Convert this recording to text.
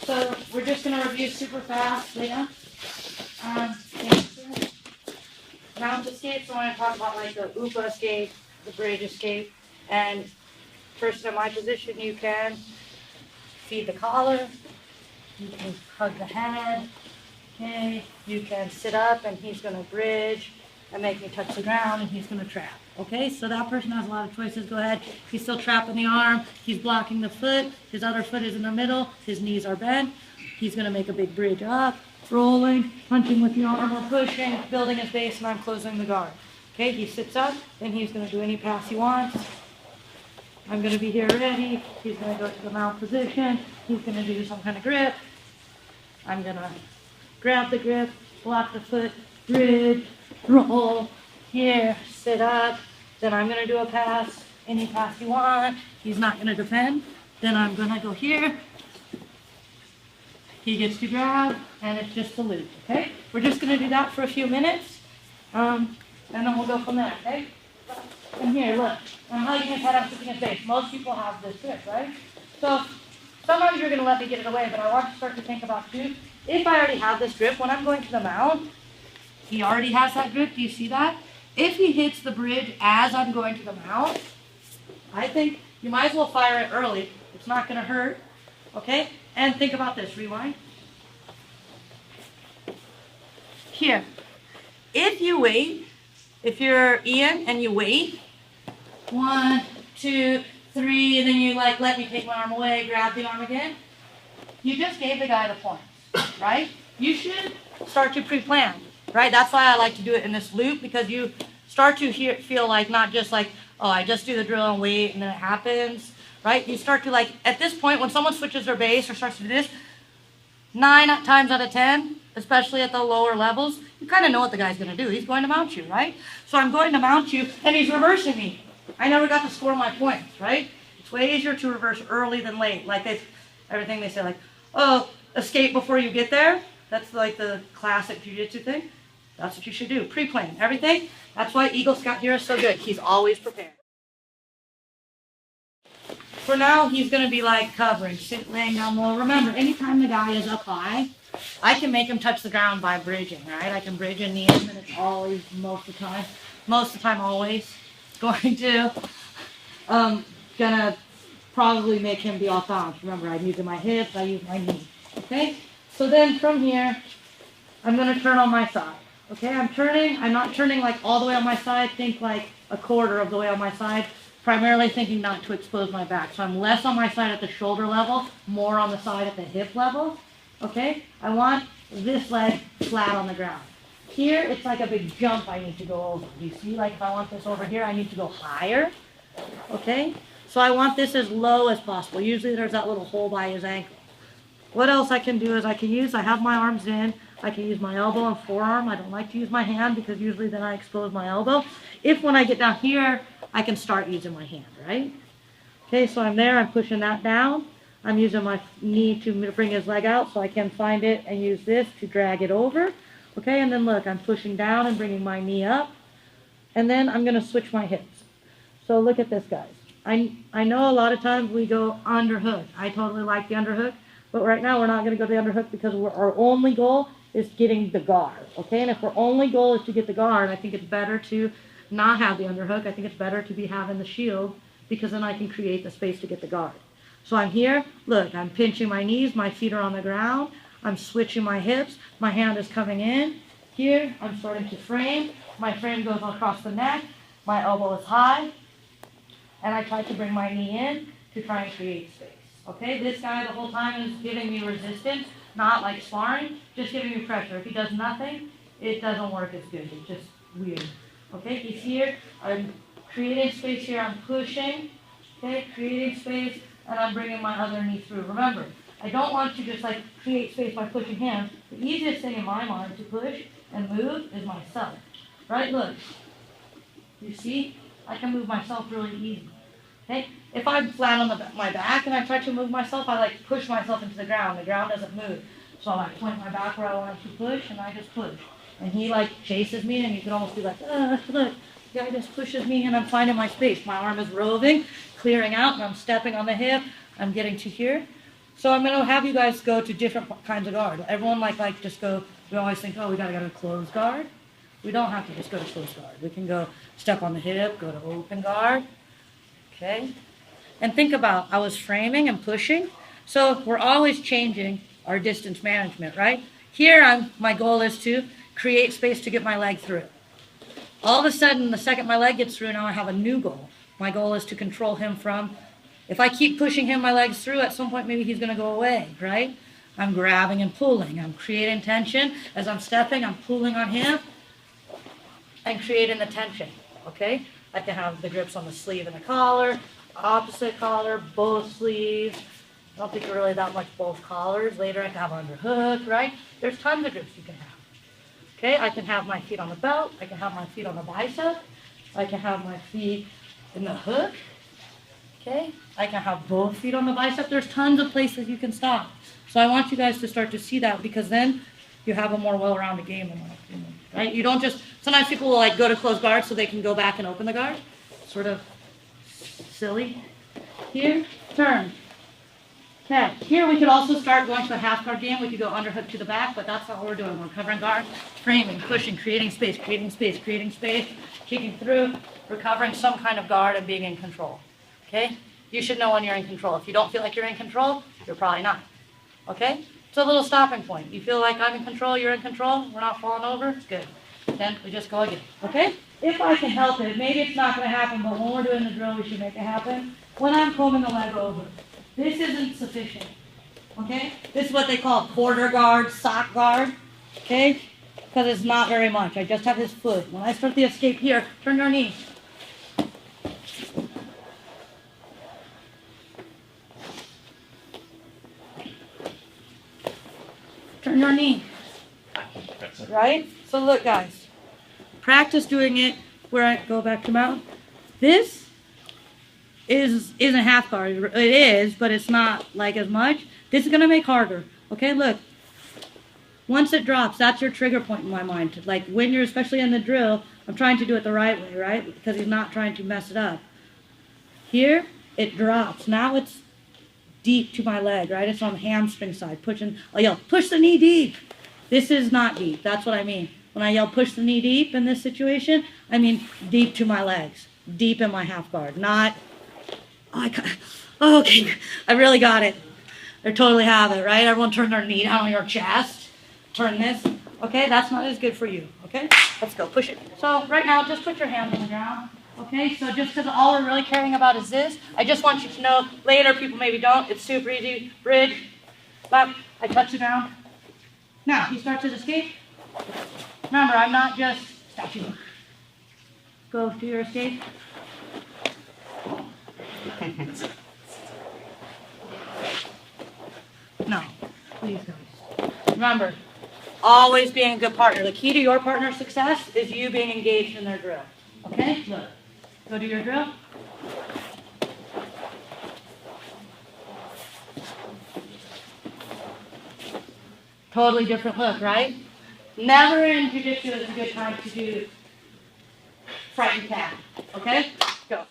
So we're just going to review super fast, Leah. Mount escape, so I want to talk about like the UPA escape, the bridge escape, and first in my position, you can feed the collar, you can hug the head, okay, you can sit up and he's going to bridge and make me touch the ground and he's going to trap, okay, so that person has a lot of choices. Go ahead, he's still trapping the arm, he's blocking the foot, his other foot is in the middle, his knees are bent, he's going to make a big bridge up, rolling, punching with the arm or pushing, building his base, and I'm closing the guard. Okay, he sits up, then he's going to do any pass he wants. I'm going to be here ready. He's going to go to the mount position. He's going to do some kind of grip. I'm going to grab the grip, block the foot, bridge, roll, here, sit up. Then I'm going to do a pass, any pass you want. He's not going to defend. Then I'm going to go here. He gets to grab, and it's just a loop, okay? We're just going to do that for a few minutes, and then we'll go from there, okay? And here, look, I'm hugging his head, I'm kicking his face. Most people have this grip, right? So sometimes you're going to let me get it away, but I want you to start to think about, too, if I already have this grip, when I'm going to the mount, he already has that grip. Do you see that? If he hits the bridge as I'm going to the mount, I think you might as well fire it early. It's not going to hurt, okay? And think about this. Rewind. Here. If you wait, if you're Ian and you wait, 1, 2, 3, and then you like let me take my arm away, grab the arm again, you just gave the guy the points, right? You should start to pre-plan, right? That's why I like to do it in this loop, because you start to feel like not just like, oh, I just do the drill and wait and then it happens. Right? You start to like, at this point, when someone switches their base or starts to do this, 9 times out of 10, especially at the lower levels, you kind of know what the guy's going to do. He's going to mount you, right? So I'm going to mount you, and he's reversing me. I never got to score my points, right? It's way easier to reverse early than late. Like everything they say, like, oh, escape before you get there. That's like the classic jiu-jitsu thing. That's what you should do. Pre-plan everything. That's why Eagle Scout here is so good. He's always prepared. For now, he's going to be like covering, laying down low. Remember, anytime the guy is up high, I can make him touch the ground by bridging, right? I can bridge and knee him, and it's always, most of the time, always going to, probably make him be off balance. Remember, I'm using my hips, I use my knee, okay? So then from here, I'm going to turn on my side, okay? I'm not turning like all the way on my side. Think like a quarter of the way on my side. Primarily thinking not to expose my back. So I'm less on my side at the shoulder level, more on the side at the hip level. Okay? I want this leg flat on the ground. Here, it's like a big jump I need to go over. You see, like if I want this over here, I need to go higher. Okay? So I want this as low as possible. Usually there's that little hole by his ankle. What else I can do is I have my arms in. I can use my elbow and forearm. I don't like to use my hand because usually then I expose my elbow. If when I get down here, I can start using my hand, right? Okay, so I'm there, I'm pushing that down. I'm using my knee to bring his leg out so I can find it and use this to drag it over. Okay, and then look, I'm pushing down and bringing my knee up. And then I'm going to switch my hips. So look at this, guys. I know a lot of times we go underhook. I totally like the underhook. But right now we're not going to go to the underhook because our only goal is getting the guard. Okay, and if our only goal is to get the guard, I think it's better to not have the underhook. I think it's better to be having the shield because then I can create the space to get the guard. So I'm here, look, I'm pinching my knees, my feet are on the ground, I'm switching my hips, my hand is coming in. Here, I'm starting to frame, my frame goes across the neck, my elbow is high, and I try to bring my knee in to try and create space. Okay, this guy the whole time is giving me resistance, not like sparring, just giving me pressure. If he does nothing, it doesn't work as good, it's just weird. Okay, he's here, I'm creating space here, I'm pushing, okay, creating space, and I'm bringing my other knee through. Remember, I don't want to just like create space by pushing him. The easiest thing in my mind to push and move is myself, right? Look, you see, I can move myself really easy, okay? If I'm flat on my back and I try to move myself, I like push myself into the ground doesn't move. So I like point my back where I want to push, and I just push. And he like chases me, and you can almost be like, look, the guy just pushes me, and I'm finding my space. My arm is roving, clearing out, and I'm stepping on the hip. I'm getting to here. So I'm going to have you guys go to different kinds of guard. Everyone like just go, we always think, oh, we got to go to closed guard. We don't have to just go to closed guard. We can go step on the hip, go to open guard, okay? And think about, I was framing and pushing, so we're always changing our distance management, right? Here, my goal is to create space to get my leg through. All of a sudden, the second my leg gets through, now I have a new goal. My goal is to control him from, if I keep pushing him, my legs through, at some point maybe he's going to go away, right? I'm grabbing and pulling. I'm creating tension. As I'm stepping, I'm pulling on him and creating the tension, okay? I can have the grips on the sleeve and the collar, opposite collar, both sleeves. I don't think really that much both collars. Later I can have under hook, right? There's tons of grips you can have. Okay, I can have my feet on the belt. I can have my feet on the bicep. I can have my feet in the hook. Okay, I can have both feet on the bicep. There's tons of places you can stop. So I want you guys to start to see that, because then you have a more well-rounded game in my opinion, right? You don't just, sometimes people will like go to close guard so they can go back and open the guard. Sort of silly. Here, turn. Okay, here we could also start going to a half guard game. We could go underhook to the back, but that's not what we're doing. We're covering guard, framing, pushing, creating space, creating space, creating space, kicking through, recovering some kind of guard and being in control. Okay? You should know when you're in control. If you don't feel like you're in control, you're probably not. Okay? It's a little stopping point. You feel like I'm in control, you're in control, we're not falling over, good. Then we just go again. Okay? If I can help it, maybe it's not going to happen, but when we're doing the drill, we should make it happen. When I'm combing the leg over, this isn't sufficient. Okay? This is what they call quarter guard, sock guard. Okay? Because it's not very much. I just have this foot. When I start the escape here, turn your knee. Turn your knee. Right? So look, guys. Practice doing it where I go back to mount. This isn't half guard. It is, but it's not like as much. This is going to make harder. Okay, look. Once it drops, that's your trigger point in my mind. Like when you're especially in the drill, I'm trying to do it the right way, right? Because he's not trying to mess it up. Here, it drops. Now it's deep to my leg, right? It's on the hamstring side. Pushing, I yell, push the knee deep. This is not deep. That's what I mean. When I yell push the knee deep in this situation, I mean deep to my legs. Deep in my half guard. Not, okay, I really got it. I totally have it, right? Everyone turn their knee down on your chest. Turn this. Okay, that's not as good for you. Okay, let's go. Push it. So right now, just put your hands on the ground. Okay, so just because all we're really caring about is this, I just want you to know, later people maybe don't, it's super easy. Bridge, lap, I touch the ground. Now, he starts his escape. Remember, I'm not just statue. Go to your escape. No, please guys. Remember, always being a good partner. The key to your partner's success is you being engaged in their drill. Okay, look. Go do your drill. Totally different look, right? Never in jiu-jitsu is a good time to do frightened cat. Okay? Go.